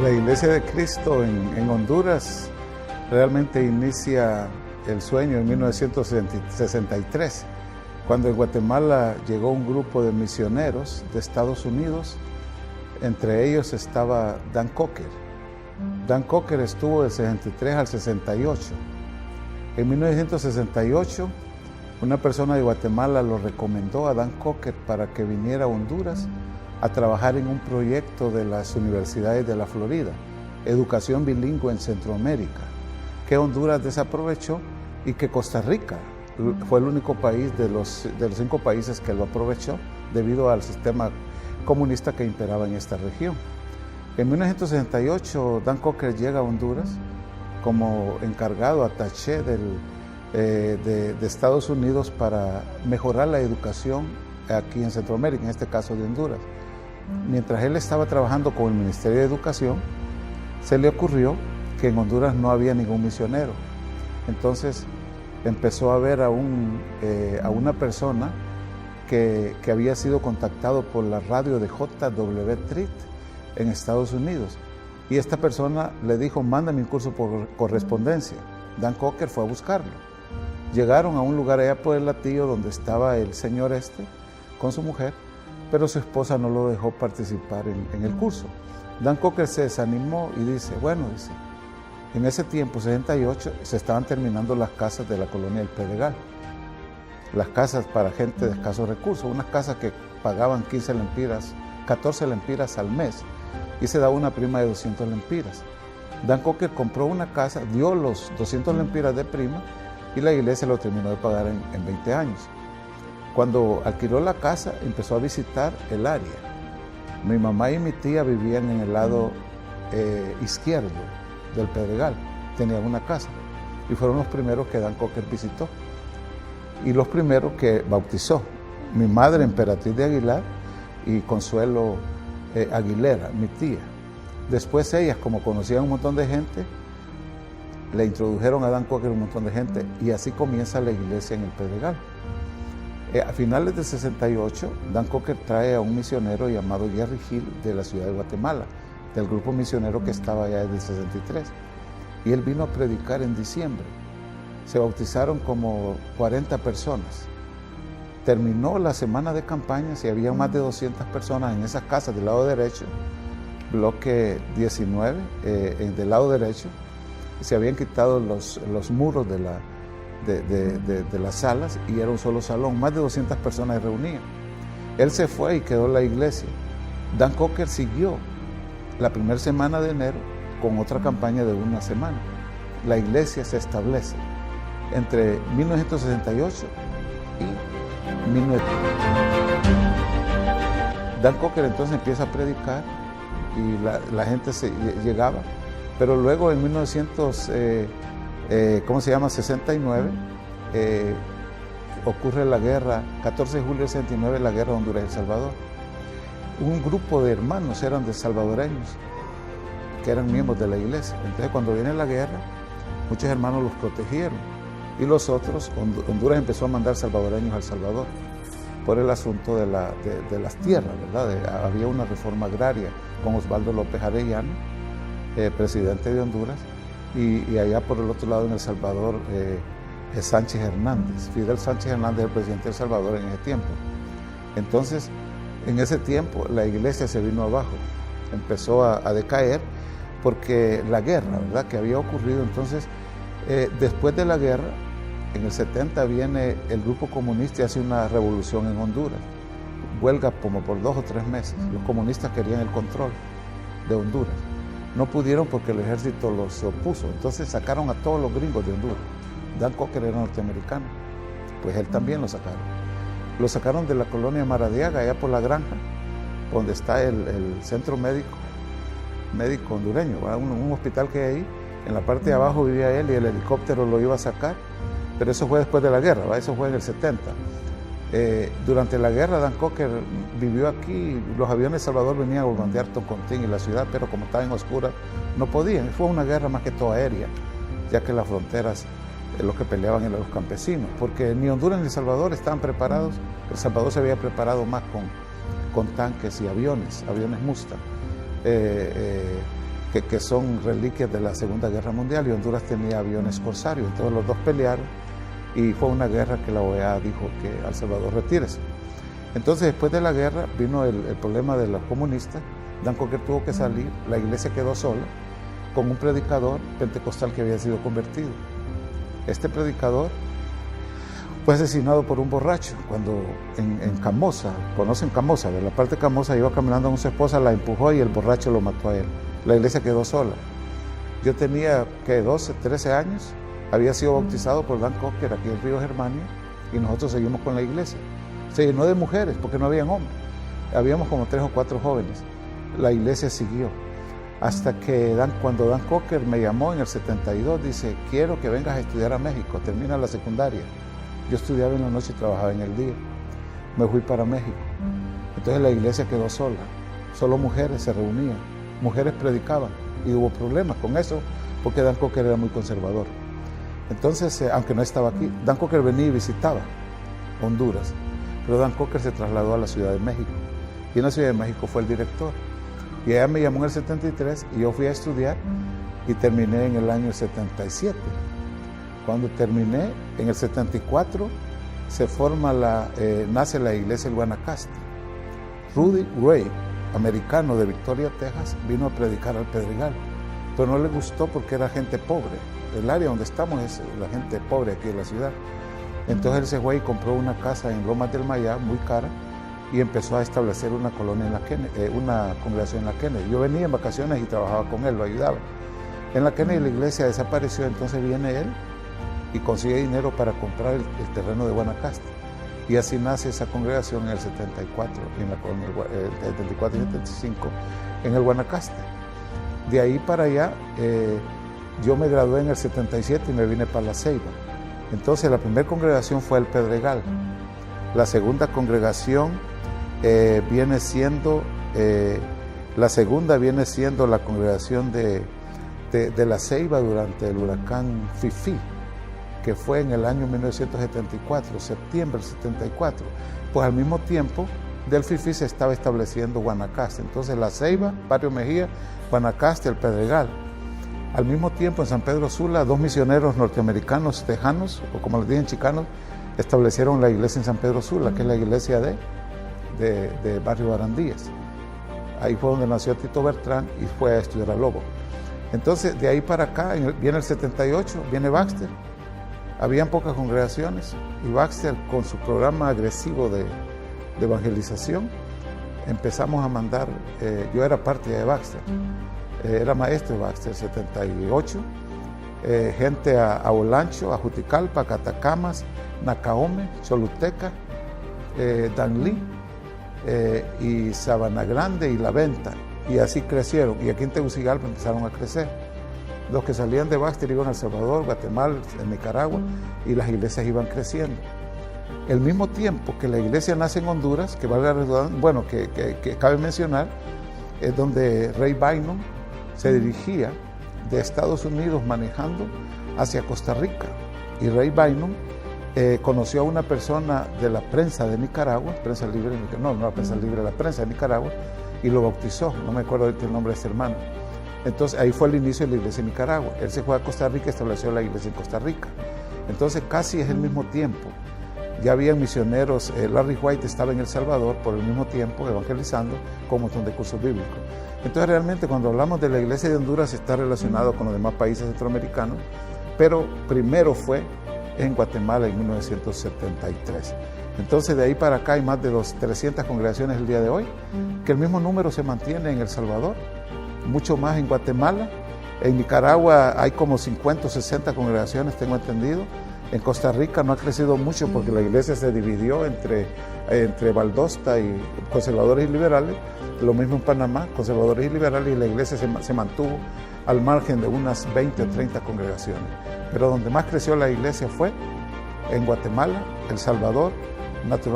La Iglesia de Cristo en Honduras realmente inicia el sueño en 1963, cuando en Guatemala llegó un grupo de misioneros de Estados Unidos. Entre ellos estaba Dan Cocker. Dan Cocker estuvo del 63 al 68. En 1968, una persona de Guatemala lo recomendó a Dan Cocker para que viniera a Honduras a trabajar en un proyecto de las universidades de la Florida, educación bilingüe en Centroamérica, que Honduras desaprovechó y que Costa Rica fue el único país de los 5 países que lo aprovechó debido al sistema comunista que imperaba en esta región. En 1968, Dan Cocker llega a Honduras como encargado attaché de Estados Unidos para mejorar la educación aquí en Centroamérica, en este caso de Honduras. Mientras él estaba trabajando con el Ministerio de Educación, se le ocurrió que en Honduras no había ningún misionero. Entonces empezó a ver a una persona que había sido contactado por la radio de J.W. Treat en Estados Unidos. Y esta persona le dijo, mándame un curso por correspondencia. Dan Cocker fue a buscarlo. Llegaron a un lugar allá por el Latillo donde estaba el señor con su mujer, pero su esposa no lo dejó participar en el curso. Dan Cocker se desanimó y dice, en ese tiempo, 68, se estaban terminando las casas de la colonia del Pedregal. Las casas para gente de escasos recursos, unas casas que pagaban 14 lempiras al mes y se daba una prima de 200 lempiras. Dan Cocker compró una casa, dio los 200 lempiras de prima y la iglesia lo terminó de pagar en 20 años. Cuando alquiló la casa, empezó a visitar el área. Mi mamá y mi tía vivían en el lado izquierdo del Pedregal, tenían una casa y fueron los primeros que Dan Cocker visitó y los primeros que bautizó. Mi madre, Emperatriz de Aguilar, y Consuelo Aguilera, mi tía. Después ellas, como conocían un montón de gente, le introdujeron a Dan Cocker un montón de gente y así comienza la iglesia en el Pedregal. A finales del 68, Dan Cocker trae a un misionero llamado Jerry Hill de la ciudad de Guatemala, del grupo misionero que estaba allá desde el 63. Y él vino a predicar en diciembre. Se bautizaron como 40 personas. Terminó la semana de campañas y había más de 200 personas en esas casas del lado derecho, bloque 19, del lado derecho. Se habían quitado los muros de las salas y era un solo salón, más de 200 personas se reunían. Él se fue y quedó en la iglesia. Dan Cocker siguió la primera semana de enero con otra campaña de una semana. La iglesia se establece entre 1968 y 1970. Dan Cocker entonces empieza a predicar y la gente llegaba, pero luego en 69, ocurre la guerra, 14 de julio del 69, la guerra de Honduras y El Salvador. Un grupo de hermanos eran de salvadoreños que eran miembros de la iglesia. Entonces cuando viene la guerra, muchos hermanos los protegieron y los otros, Honduras empezó a mandar salvadoreños a El Salvador por el asunto de las tierras, ¿verdad? Había una reforma agraria con Osvaldo López Arellano, presidente de Honduras, y allá por el otro lado en El Salvador, Sánchez Hernández. Fidel Sánchez Hernández, el presidente de El Salvador en ese tiempo. Entonces, en ese tiempo la iglesia se vino abajo, empezó a decaer porque la guerra, ¿verdad?, que había ocurrido. Entonces, después de la guerra, en el 70 viene el grupo comunista y hace una revolución en Honduras. Huelga como por 2 o 3 meses. Los comunistas querían el control de Honduras. No pudieron porque el ejército los opuso. Entonces sacaron a todos los gringos de Honduras. Dan Cocker era norteamericano, pues él también lo sacaron. Lo sacaron de la colonia Maradiaga, allá por la granja, donde está el centro médico hondureño, un hospital que hay ahí. En la parte de abajo vivía él y el helicóptero lo iba a sacar, pero eso fue después de la guerra, ¿va? Eso fue en el 70. Durante la guerra Dan Cocker vivió aquí, los aviones de Salvador venían a bombardear Toncontín y la ciudad, pero como estaba en oscuras no podían. Fue una guerra más que todo aérea, ya que las fronteras, los que peleaban eran los campesinos, porque ni Honduras ni El Salvador estaban preparados. El Salvador se había preparado más con tanques y aviones Mustang. que son reliquias de la Segunda Guerra Mundial, y Honduras tenía aviones Corsario. Entonces los dos pelearon y fue una guerra que la OEA dijo que a El Salvador retírese. Entonces después de la guerra vino el problema de los comunistas. Dan Cocker tuvo que salir, la iglesia quedó sola con un predicador pentecostal que había sido convertido. Este predicador fue asesinado por un borracho cuando en Camosa, conocen Camosa, de la parte de Camosa, iba caminando con su esposa, la empujó y el borracho lo mató a él. La iglesia quedó sola. Yo tenía, 12, 13 años, había sido bautizado por Dan Cocker aquí en Río Germania, y nosotros seguimos con la iglesia. Se llenó de mujeres porque no habían hombres. Habíamos como 3 o 4 jóvenes. La iglesia siguió. Hasta que cuando Dan Cocker me llamó en el 72, dice, quiero que vengas a estudiar a México, termina la secundaria. Yo estudiaba en la noche y trabajaba en el día. Me fui para México. Entonces la iglesia quedó sola. Solo mujeres se reunían, mujeres predicaban, y hubo problemas con eso porque Dan Cocker era muy conservador. Entonces, aunque no estaba aquí, Dan Cocker venía y visitaba Honduras, pero Dan Cocker se trasladó a la Ciudad de México, y en la Ciudad de México fue el director. Y ella me llamó en el 73 y yo fui a estudiar y terminé en el año 77. Cuando terminé, en el 74, se forma nace la iglesia del Guanacaste. Rudy Ray, americano de Victoria, Texas, vino a predicar al Pedregal, pero no le gustó porque era gente pobre. El área donde estamos es la gente pobre aquí en la ciudad. Entonces él se fue y compró una casa en Lomas del Mayá, muy cara, y empezó a establecer una colonia en la Kennedy, una congregación en la Kennedy. Yo venía en vacaciones y trabajaba con él, lo ayudaba. En la Kennedy la iglesia desapareció, entonces viene él y consigue dinero para comprar el terreno de Guanacaste. Y así nace esa congregación en el 74, en la colonia, el 74 y 75, en el Guanacaste. De ahí para allá, yo me gradué en el 77 y me vine para La Ceiba. Entonces la primera congregación fue el Pedregal. La segunda congregación viene siendo la congregación de La Ceiba durante el huracán Fifi, que fue en el año 1974, septiembre del 74. Pues al mismo tiempo del Fifi se estaba estableciendo Guanacaste. Entonces La Ceiba, Barrio Mejía, Guanacaste, el Pedregal. Al mismo tiempo en San Pedro Sula, 2 misioneros norteamericanos tejanos, o como les dicen chicanos, establecieron la iglesia en San Pedro Sula, que es la iglesia de Barrio Barandías. Ahí fue donde nació Tito Bertrán y fue a estudiar a Lobo. Entonces, de ahí para acá, viene el 78, viene Baxter. Habían pocas congregaciones y Baxter, con su programa agresivo de evangelización, empezamos a mandar, yo era parte de Baxter, era maestro de Baxter, 78, gente a Olancho, a Juticalpa, a Catacamas, Nacaome, Choluteca, Danlí, y Sabana Grande y La Venta, y así crecieron. Y aquí en Tegucigalpa empezaron a crecer. Los que salían de Baxter iban a El Salvador, Guatemala, en Nicaragua, y las iglesias iban creciendo. El mismo tiempo que la iglesia nace en Honduras, que valga la redundancia, bueno, que cabe mencionar, es donde Ray Bynum se dirigía de Estados Unidos manejando hacia Costa Rica. Y Ray Bynum conoció a una persona de la prensa de Nicaragua, prensa libre, no la prensa libre, la prensa de Nicaragua, y lo bautizó. No me acuerdo el nombre de este hermano. Entonces ahí fue el inicio de la iglesia en Nicaragua. Él se fue a Costa Rica y estableció la iglesia en Costa Rica. Entonces casi es el mismo tiempo. Ya habían misioneros, Larry White estaba en El Salvador por el mismo tiempo evangelizando con un montón de cursos bíblicos. Entonces realmente cuando hablamos de la iglesia de Honduras está relacionado con los demás países centroamericanos, pero primero fue en Guatemala en 1973. Entonces de ahí para acá hay más de 300 congregaciones el día de hoy, que el mismo número se mantiene en El Salvador, mucho más en Guatemala. En Nicaragua hay como 50 o 60 congregaciones, tengo entendido. En Costa Rica no ha crecido mucho porque la iglesia se dividió entre Valdosta y conservadores y liberales. Lo mismo en Panamá, conservadores y liberales, y la iglesia se mantuvo al margen de unas 20 o 30 congregaciones. Pero donde más creció la iglesia fue en Guatemala, El Salvador, naturalmente.